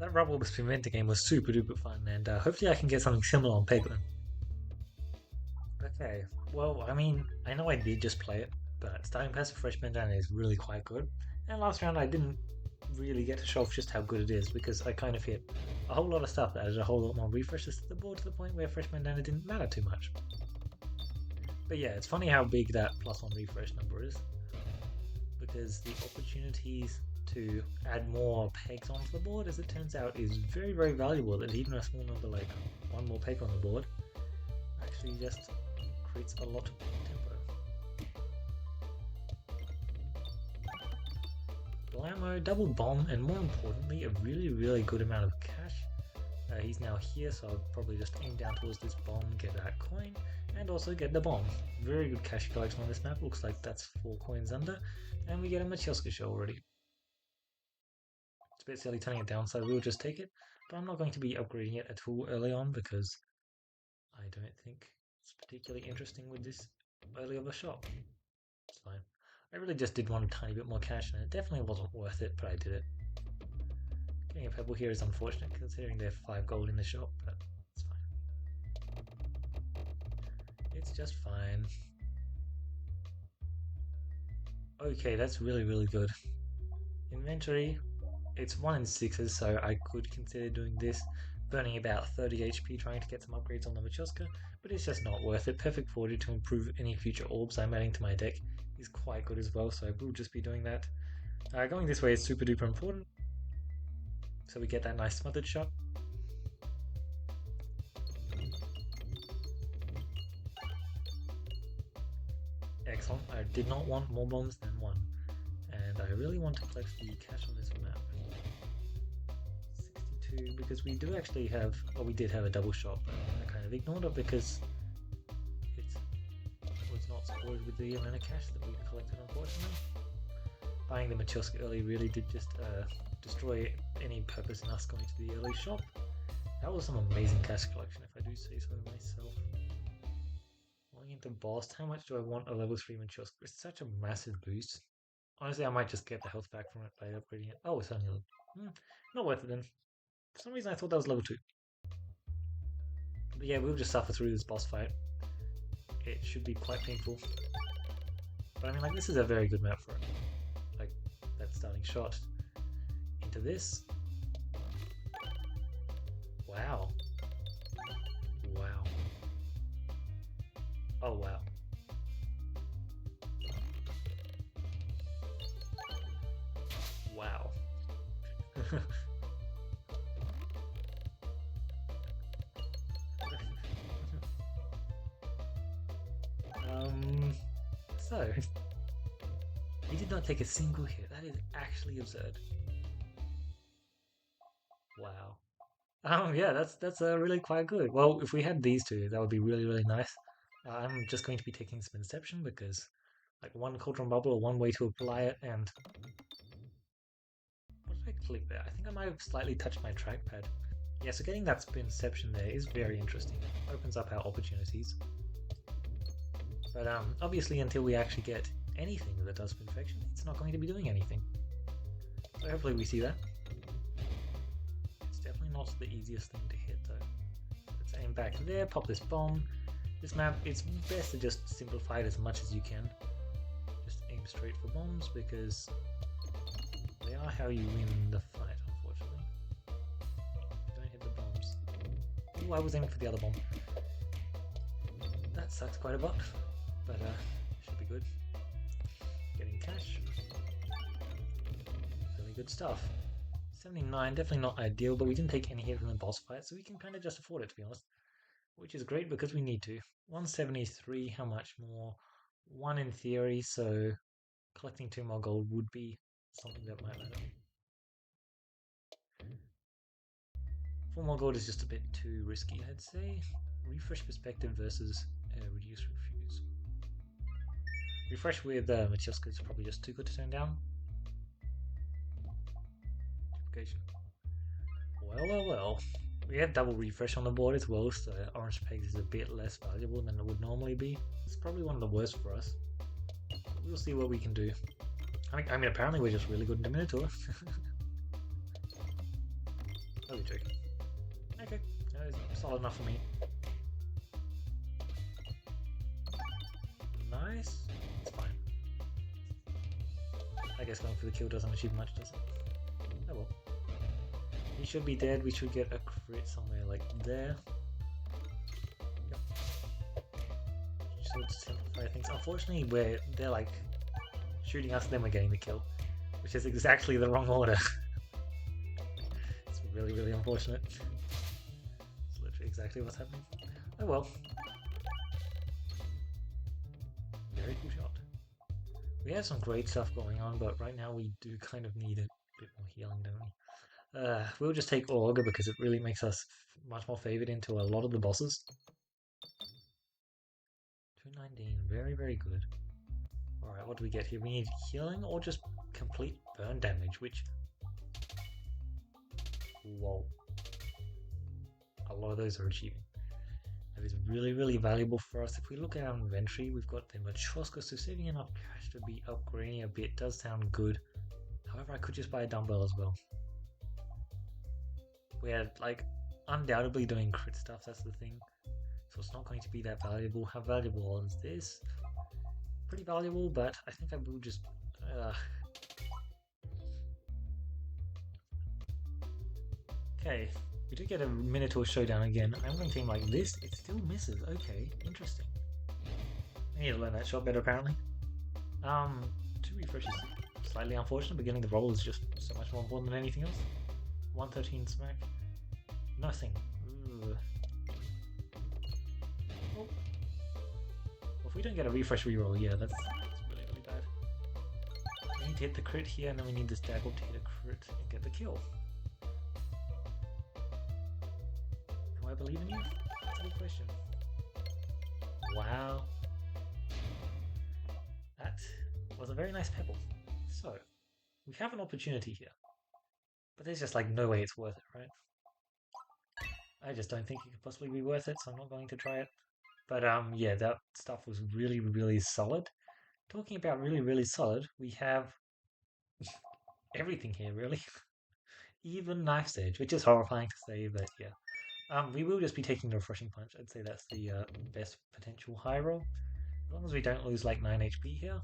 That Rubble with Pimenta game was super duper fun, and hopefully I can get something similar on paper. Okay, well, I mean, I know I did just play it, but starting past Fresh Bandana is really quite good. And last round I didn't really get to show off just how good it is because I kind of hit a whole lot of stuff that added a whole lot more refreshes to the board to the point where Fresh Bandana didn't matter too much. But yeah, it's funny how big that +1 refresh number is because the opportunities to add more pegs onto the board, as it turns out, is very, very valuable. That even a small number like one more peg on the board actually just creates a lot of tempo. Blammo, double bomb, and more importantly, a really, really good amount of cash. He's now here, so I'll probably just aim down towards this bomb, get that coin, and also get the bomb. Very good cash collection on this map. Looks like that's 4 coins under, and we get a Machoska shell already. It's a bit silly turning it down, so we'll just take it, but I'm not going to be upgrading it at all early on because I don't think it's particularly interesting with this early of a shot. It's fine. I really just did want a tiny bit more cash, and it definitely wasn't worth it, but I did it. Getting a pebble here is unfortunate considering they have 5 gold in the shop, but it's fine. It's just fine. Okay, that's really, really good. Inventory, it's 1 in 6s, so I could consider doing this, burning about 30 HP trying to get some upgrades on the Machoska, but it's just not worth it. Perfect 40 to improve any future orbs I'm adding to my deck is quite good as well, so I will just be doing that. Going this way is super duper important, so we get that nice smothered shot. Excellent. I did not want more bombs than 1, and I really want to collect the cash on this map. 62, because we do actually have, well, we did have a double shot, but I kind of ignored it because it was not supported with the amount of cash that we collected, unfortunately. Buying the Machoska early really did just destroy any purpose in us going to the early shop. That was some amazing cash collection, if I do say so myself. Going into boss, how much do I want a level 3 Machoska? It's such a massive boost. Honestly, I might just get the health back from it by upgrading it. Oh, it's only level. Not worth it then. For some reason I thought that was level 2. But yeah, we'll just suffer through this boss fight. It should be quite painful. But I mean, like, this is a very good map for it. Like, that starting shot into this. Wow. Wow. Oh, wow. Wow. So, he did not take a single hit. That is actually absurd. Wow. Yeah, that's really quite good. Well, if we had these two, that would be really, really nice. I'm just going to be taking some Inception because, like, 1 Cauldron Bubble or 1 way to apply it, and what did I click there? I think I might have slightly touched my trackpad. Yeah, so getting that Spinception there is very interesting. It opens up our opportunities. But obviously, until we actually get anything that does Spinfection, it's not going to be doing anything. So hopefully we see that. It's definitely not the easiest thing to hit though. Let's aim back there, pop this bomb. This map, it's best to just simplify it as much as you can. Just aim straight for bombs because they are how you win the fight, unfortunately. Don't hit the bombs. Oh, I was aiming for the other bomb. That sucks quite a lot, but should be good. Getting cash. Really good stuff. 79, definitely not ideal, but we didn't take any hit from the boss fight, so we can kind of just afford it, to be honest. Which is great because we need to. 173, how much more? 1 in theory, so collecting 2 more gold would be something that might matter. 4 more gold is just a bit too risky, I'd say. Refresh Perspective versus Reduce Refuse. Refresh with Machoska is probably just too good to turn down. Duplication. Well. We have double refresh on the board as well, so orange pegs is a bit less valuable than it would normally be. It's probably one of the worst for us. We'll see what we can do. I mean, apparently we're just really good in the Minotaur. Totally joking. Okay, that is solid enough for me. Nice. It's fine. I guess going for the kill doesn't achieve much, does it? Oh well. He should be dead. We should get a crit somewhere like there. Yep. Should simplify things. Unfortunately, they're like shooting us, then we're getting the kill, which is exactly the wrong order. It's really, really unfortunate. It's literally exactly what's happening. Oh well. Very cool shot. We have some great stuff going on, but right now we do kind of need a bit more healing, don't we? We'll just take Augur because it really makes us much more favored into a lot of the bosses. 219, very, very good. Alright, what do we get here? We need healing or just complete burn damage, which... Whoa. A lot of those are achieving. That is really, really valuable for us. If we look at our inventory, we've got the Machoska, so saving enough cash to be upgrading a bit does sound good. However, I could just buy a dumbbell as well. We're, like, undoubtedly doing crit stuff, that's the thing. So it's not going to be that valuable. How valuable is this? Pretty valuable, but I think I will just... Okay, we do get a Minotaur showdown again. I'm going to think like this, it still misses. Okay, interesting. I need to learn that shot better apparently. 2 refreshes, slightly unfortunate, but getting the roll is just so much more important than anything else. 113 smack. Nothing. Ugh. Oh. Well, if we don't get a refresh reroll, yeah, that's really, really bad. We need to hit the crit here, and then we need this dagger to hit a crit and get the kill. Do I believe in you? That's a good question. Wow. That was a very nice pebble. So, we have an opportunity here. But there's just like no way it's worth it, right? I just don't think it could possibly be worth it, so I'm not going to try it. But yeah, that stuff was really, really solid. Talking about really, really solid, we have everything here, really. Even Knife's Edge, which is horrifying to say, but yeah. We will just be taking the Refreshing Punch. I'd say that's the best potential high roll. As long as we don't lose like 9 HP here.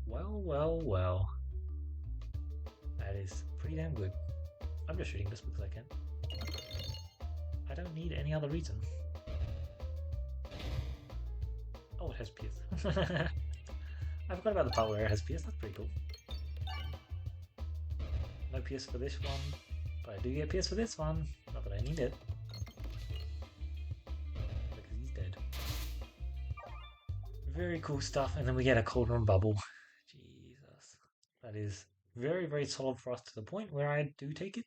Well, well, well. That is pretty damn good. I'm just shooting this because I can. I don't need any other reason. Oh, it has Pierce. I forgot about the part where it has Pierce. That's pretty cool. No Pierce for this one, but I do get Pierce for this one. Not that I need it. Because he's dead. Very cool stuff, and then we get a Cauldron Bubble. Jesus. That is very, very solid for us to the point where I do take it.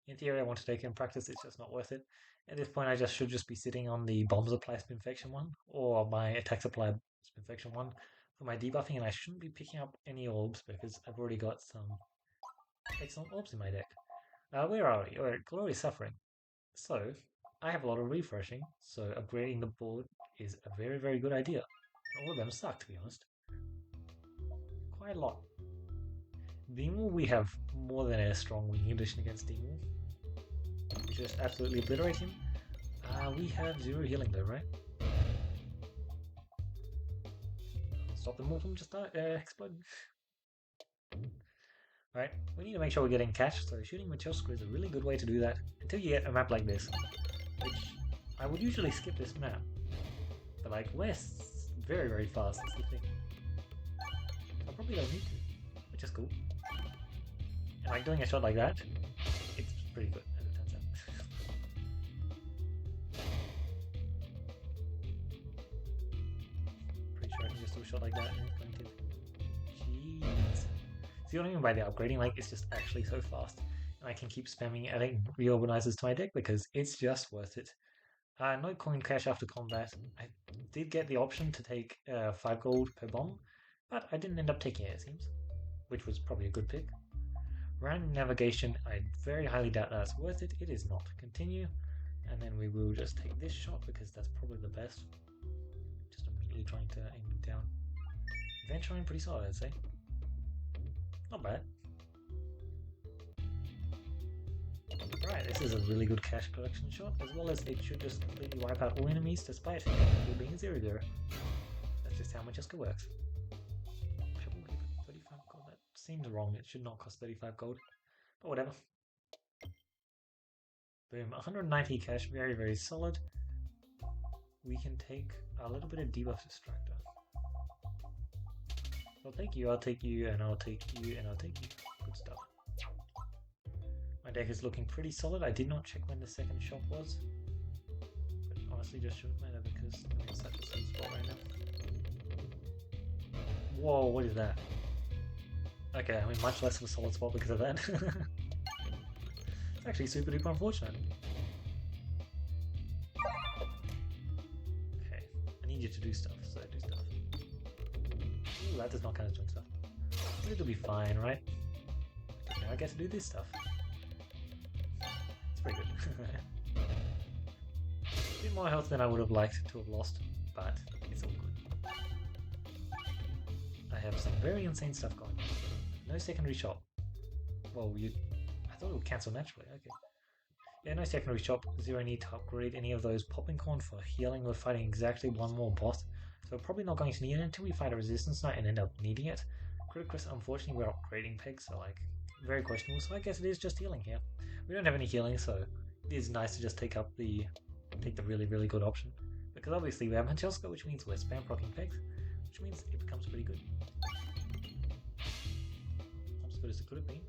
In theory, I want to take it in practice, it's just not worth it. At this point, I should just be sitting on the Bomb Supply Spinfection one, or my Attack Supply Spinfection one for my debuffing, and I shouldn't be picking up any orbs because I've already got some excellent orbs in my deck. Where are we? We're Glorious Suffering. So, I have a lot of refreshing, so upgrading the board is a very, very good idea. All of them suck, to be honest. Quite a lot. Demon, we have more than a strong wing condition against Demon. We just absolutely obliterate him. We have 0 healing though, right? Stop them all from just exploding. Right, we need to make sure we're getting cash, so shooting Machoska is a really good way to do that until you get a map like this, which I would usually skip this map, but like we're very, very fast, that's the thing. I probably don't need to, which is cool. And like doing a shot like that, it's pretty good as it turns out. Pretty sure I can just do a shot like that and it's going to... Jeez. See what I mean by the upgrading? Like, it's just actually so fast. And I can keep spamming adding reorganizers to my deck because it's just worth it. No coin cash after combat. I did get the option to take 5 gold per bomb, but I didn't end up taking it, it seems. Which was probably a good pick. Random navigation, I very highly doubt that's worth it. It is not. Continue. And then we will just take this shot because that's probably the best. Just immediately trying to aim it down. Adventuring pretty solid, I'd say. Not bad. this is a really good cash collection shot, as well as it should just completely wipe out all enemies despite it being a 0-0. That's just how Majesco works. Should we give it 35 gold? That seems wrong, it should not cost 35 gold. But whatever. Boom, 190 cash, very, very solid. We can take a little bit of debuff distractor. I'll take you, and I'll take you, and I'll take you. Good stuff. My deck is looking pretty solid. I did not check when the second shop was. But honestly just shouldn't matter because I'm in such a sweet spot right now. Whoa, what is that? Okay, I'm in much less of a solid spot because of that. It's actually super duper unfortunate. Okay, I need you to do stuff, so do stuff. Ooh, that does not count as doing stuff. It'll be fine, right? Okay, now I get to do this stuff. It's pretty good. A bit more health than I would have liked to have lost, but it's all good. I have some very insane stuff going on. No secondary shop. Well, I thought it would cancel naturally, okay. Yeah, no secondary shop, zero need to upgrade any of those popping corn for healing. We're fighting exactly one more boss, so we're probably not going to need it until we fight a resistance knight and end up needing it. Criticus, unfortunately, we're upgrading pegs, so like, very questionable, so I guess it is just healing here. We don't have any healing, so it is nice to just take the really, really good option. Because obviously we have Majesco, which means we're spam proccing pegs, which means it becomes pretty good. Not as good as it could have been.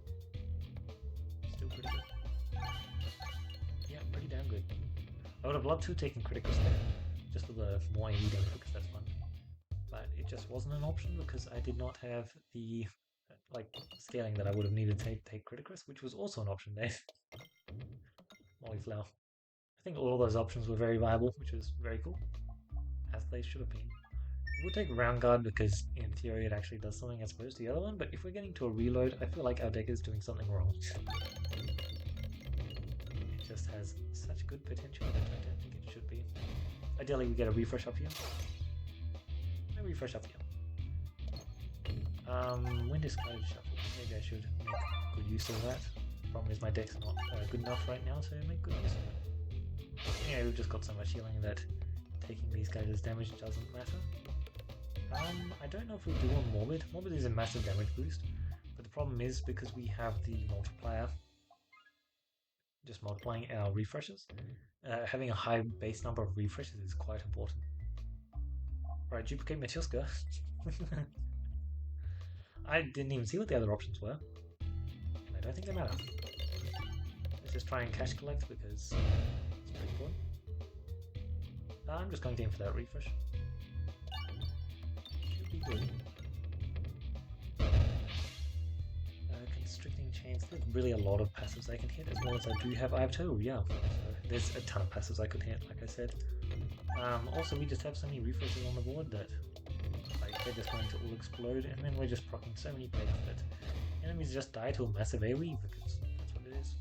Still pretty good. Yeah, pretty damn good. I would have loved to have taken Criticus there, just for the more AE damage, because that's fun. But it just wasn't an option because I did not have the scaling that I would have needed to take Criticus, which was also an option there. Molly Flower. I think all of those options were very viable, which was very cool, as they should have been. We'll take Round Guard because in theory it actually does something as opposed to the other one, but if we're getting to a reload, I feel like our deck is doing something wrong. It just has such good potential that I don't think it should be. Ideally we get a refresh up here. No refresh up here. Wind is cloud shuffle. Maybe I should make good use of that. Problem is my deck's not good enough right now to make good use of it. Yeah, we've just got so much healing that taking these guys as damage doesn't matter. I don't know if we do on Morbid. Morbid is a massive damage boost, but the problem is because we have the multiplier, just multiplying our refreshes, having a high base number of refreshes is quite important. Right, duplicate Matilska. I didn't even see what the other options were, and I don't think they matter. Let's just try and cash collect because it's pretty important. I'm just going to aim for that refresh. Should be good. Constricting chains. There's really a lot of passives I can hit, as well as I do have Eye of Total, yeah. So there's a ton of passives I could hit, like I said. Also, we just have so many refreshes on the board that they're just going to all explode, and then we're just proccing so many pegs that enemies just die to a massive AoE because that's what it is.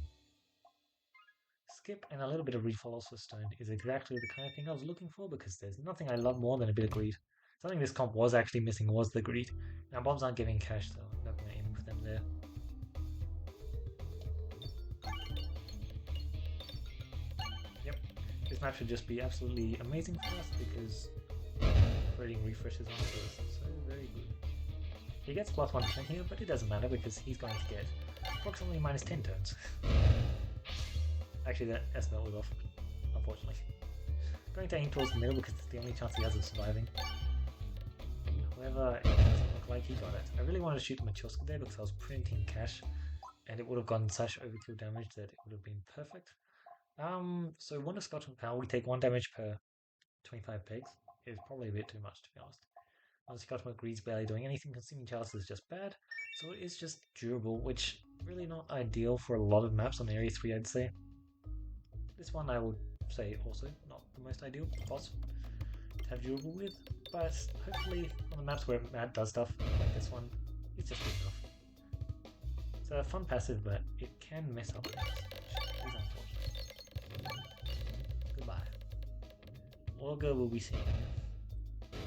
Skip and a little bit of Refollows Stone is exactly the kind of thing I was looking for because there's nothing I love more than a bit of greed. Something this comp was actually missing was the greed. Now bombs aren't giving cash, so I'm not going to aim for them there. Yep, this map should just be absolutely amazing for us because creating refreshes on it is so very good. He gets plus 1% here, but it doesn't matter because he's going to get approximately minus 10 turns. Actually, that estimate was off, unfortunately. Going to aim towards the middle because it's the only chance he has of surviving. However, it doesn't look like he got it. I really wanted to shoot Matilska there because I was printing cash, and it would have gotten such overkill damage that it would have been perfect. So one of Scotland Power, we take 1 damage per 25 pegs. It's probably a bit too much, to be honest. Once Scotland Greed's barely doing anything, Consuming Chalice is just bad, so it is just durable, which really not ideal for a lot of maps on Area 3, I'd say. This one I would say also not the most ideal boss to have durable with, but hopefully on the maps where Matt does stuff like this one, it's just good enough. It's a fun passive, but it can mess up things, which is unfortunate. Goodbye. Olga will be seeing you.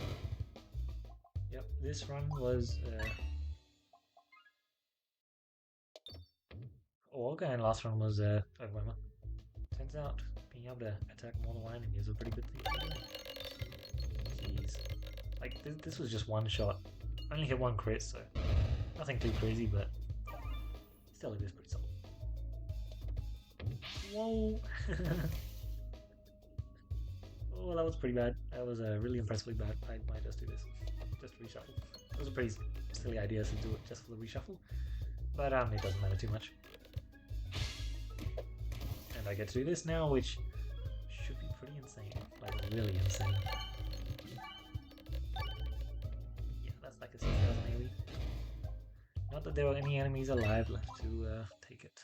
Yep, this run was Olga, and last run was Overwhelmer. Turns out being able to attack more than one enemy is a pretty good thing. Jeez. Like, this was just one shot. I only hit one crit, so nothing too crazy, but still it is pretty solid. Whoa! Oh, that was pretty bad. That was really impressively bad. I might just do this. Just reshuffle. It was a pretty silly idea to do it just for the reshuffle, but it doesn't matter too much. And I get to do this now, which should be pretty insane. Like, really insane. Yeah, that's like a 6,000 AoE. Not that there are any enemies alive left to take it.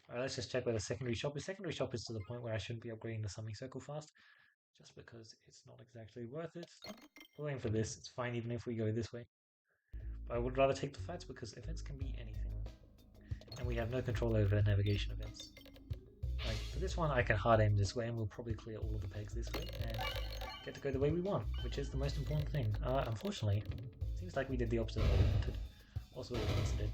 Alright, let's just check where the secondary shop is. Secondary shop is to the point where I shouldn't be upgrading the summoning circle fast, just because it's not exactly worth it. We're waiting for this, it's fine even if we go this way. But I would rather take the fights because events can be anything. And we have no control over navigation events. Like, for this one I can hard aim this way and we'll probably clear all of the pegs this way and get to go the way we want, which is the most important thing. Unfortunately, it seems like we did the opposite of what we wanted. Also, what we did.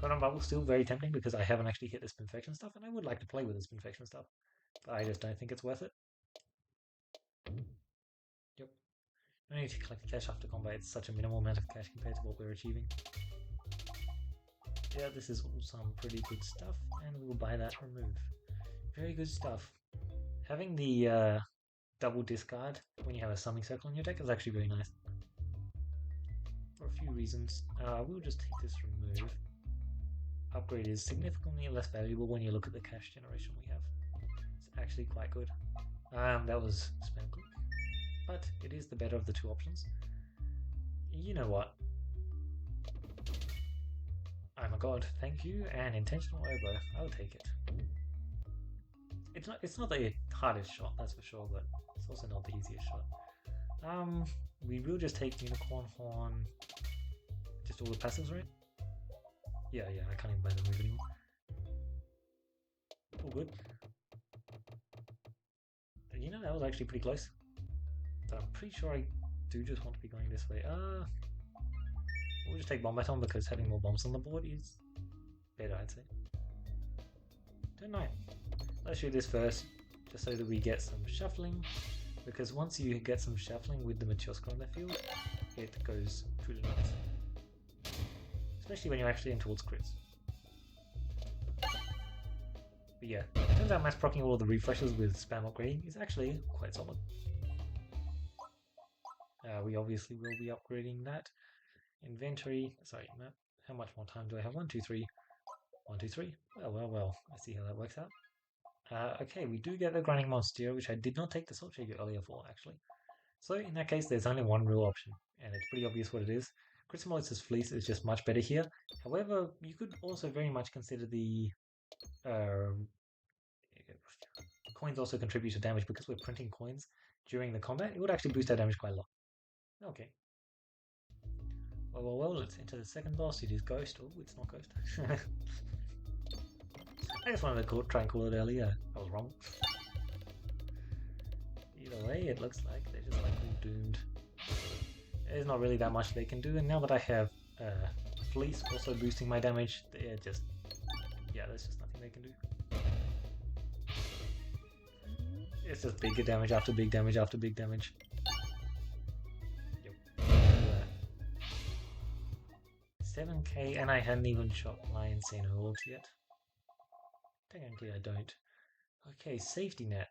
Cotton Bubble still very tempting because I haven't actually hit the Spinfection stuff and I would like to play with the Spinfection stuff. But I just don't think it's worth it. Yep. No need to collect cash after combat, it's such a minimal amount of cash compared to what we're achieving. Yeah, this is all some pretty good stuff, and we will buy that remove. Very good stuff. Having the double discard when you have a summoning circle in your deck is actually very nice. For a few reasons. We'll just take this remove. Upgrade is significantly less valuable when you look at the cash generation we have. It's actually quite good. That was spam click, but it is the better of the two options. You know what? I'm a god, thank you, and intentional oboe. I'll take it. It's not the hardest shot, that's for sure, but it's also not the easiest shot. We will just take Unicorn Horn. Just all the passives, right? Yeah, I can't even buy the move anymore. All good. You know, that was actually pretty close. But I'm pretty sure I do just want to be going this way. We'll just take Bomb Baton because having more bombs on the board is better, I'd say. Turn 9. Let's do this first, just so that we get some shuffling. Because once you get some shuffling with the Matryoshka on the field, it goes truly nice. Especially when you're actually in towards crits. But yeah, turns out mass proccing all of the refreshes with spam upgrading is actually quite solid. We obviously will be upgrading that. Inventory, sorry, map. How much more time do I have? 1, 2, 3. 1, 2, 3. Well. I see how that works out. Okay, we do get the Grinding Monster, which I did not take the Salt Shaker earlier for, actually. So in that case, there's only one real option, and it's pretty obvious what it is. Crystallosis Fleece is just much better here. However, you could also very much consider the coins also contribute to damage because we're printing coins during the combat. It would actually boost our damage quite a lot. Okay. Well, let's enter the second boss. It is Ghost. Oh, it's not Ghost. I just wanted to try and call it earlier. I was wrong. Either way, it looks like they're just like all doomed. There's not really that much they can do, and now that I have Fleece also boosting my damage, they're just... yeah, there's just nothing they can do. It's just bigger damage after big damage after big damage. Yep. 7k, and I hadn't even shot my Insane Orbs yet. Technically I don't. Okay, Safety Net.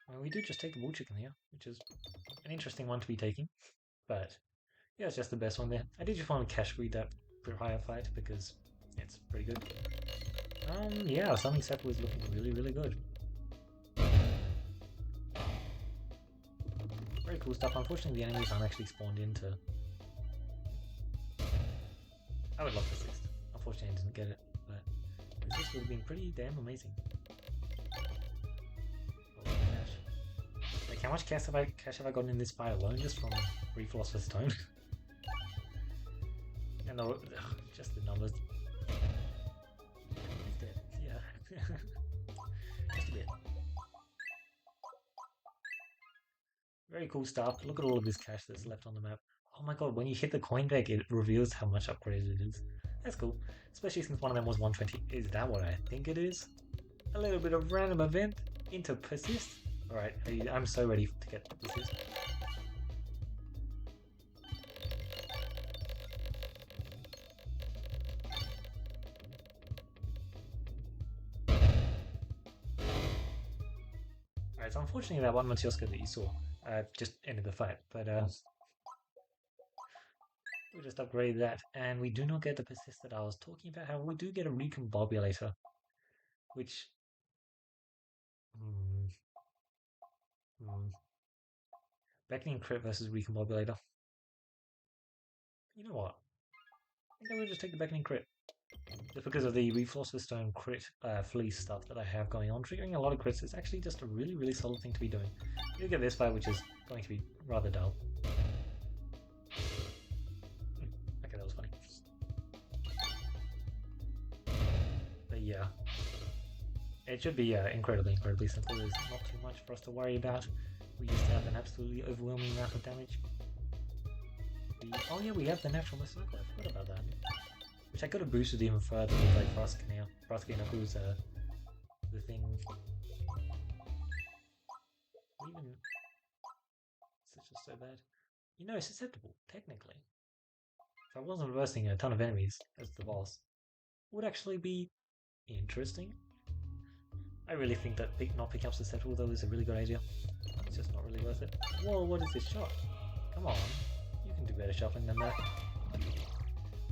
Well, we do just take the Bull Chicken here, which is an interesting one to be taking. But yeah, it's just the best one there. I did just want to cash read that prior fight because it's pretty good. Yeah, Summoning Circle is looking really good. Very cool stuff. Unfortunately, the enemies aren't actually spawned into. I would love the 6th. Unfortunately, I didn't get it, but this would have been pretty damn amazing. Like, how much cash have I gotten in this fight alone just from Philosopher's Stone? And just the numbers. He's dead. Yeah. Just a bit. Very cool stuff. Look at all of this cash that's left on the map. Oh my god, when you hit the coin deck, it reveals how much upgraded it is. That's cool. Especially since one of them was 120. Is that what I think it is? A little bit of random event into persist. Alright, I'm so ready to get persist. Alright, so unfortunately that one Matyoska that you saw just ended the fight, but we'll just upgrade that, and we do not get the persist that I was talking about. However, we do get a recombobulator, which hmm, hmm. Beckoning crit versus recombobulator. You know what? I think I will just take the beckoning crit. Just because of the Philosopher's Stone crit fleece stuff that I have going on. Triggering a lot of crits is actually just a really, really solid thing to be doing. You get this fight, which is going to be rather dull. Okay, that was funny. But yeah. It should be incredibly, incredibly simple. There's not too much for us to worry about. We used to have an absolutely overwhelming amount of damage. Oh yeah, we have the natural Berserker. I forgot about that. Which I could have boosted even further with like Frosky Knuckles, the thing. Even it's just so bad. You know, it's susceptible, technically. If I wasn't reversing a ton of enemies as the boss, it would actually be interesting. I really think that not picking up susceptible though is a really good idea. It's just not really worth it. Whoa, what is this shot? Come on, you can do better shuffling than that.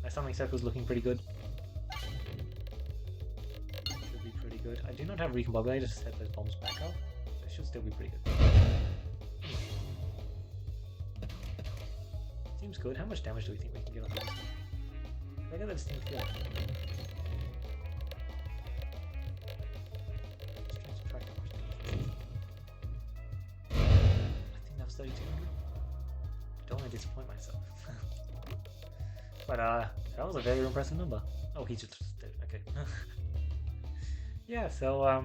My summoning circle is looking pretty good. Should be pretty good. I do not have recombobulator to set those bombs back up. It should still be pretty good. Seems good. How much damage do we think we can get off this? I get that distinct feeling. Let's try to subtract how much damage. I think that was 3200. Don't want to disappoint myself. But that was a very impressive number. Oh, he just did. Okay. Yeah, so our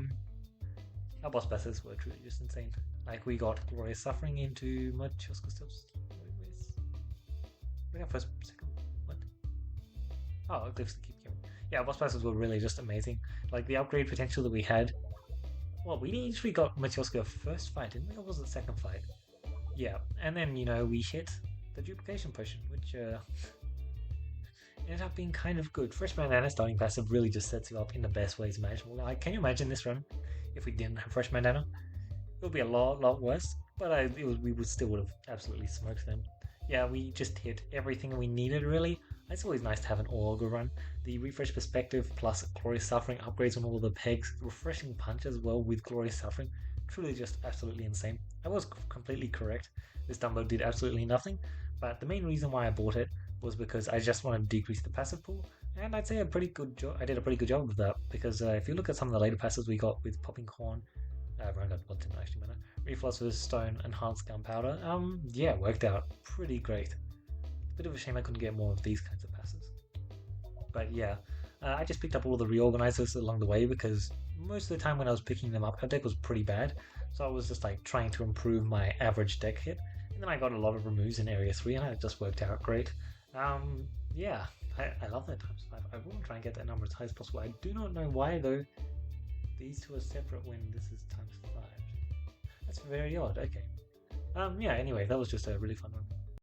boss battles were truly just insane. Like we got Glorious Suffering into Matyoska steps. We got first, second, what? Oh, Eclipse to keep going. Yeah, boss battles were really just amazing. Like the upgrade potential that we had. Well, we actually got Matyoska first fight, didn't we? Or was it second fight? Yeah, and then you know we hit the duplication potion, which ended up being kind of good. Fresh Bandana starting passive really just sets you up in the best ways imaginable. Like, can you imagine this run if we didn't have Fresh Bandana? It would be a lot worse, but we would still would have absolutely smoked them. Yeah, we just hit everything we needed really. It's always nice to have an Augur run. The Refresh Perspective plus Glorious Suffering upgrades on all the pegs, Refreshing Punch as well with Glorious Suffering. Truly just absolutely insane. I was completely correct. This Dumbo did absolutely nothing, but the main reason why I bought it was because I just wanted to decrease the passive pool, and I'd say I did a pretty good job of that, because if you look at some of the later passes we got with Popping Corn, what didn't actually matter, Philosopher's Stone, Enhanced Gunpowder, yeah, worked out pretty great. Bit of a shame I couldn't get more of these kinds of passes. But yeah, I just picked up all the reorganizers along the way, because most of the time when I was picking them up, our deck was pretty bad, so I was just like trying to improve my average deck hit, and then I got a lot of removes in Area 3, and it just worked out great. Yeah, I love that times 5. I want to try and get that number as high as possible. I do not know why though. These two are separate when this is times 5. That's very odd. Okay. Yeah. Anyway, that was just a really fun one.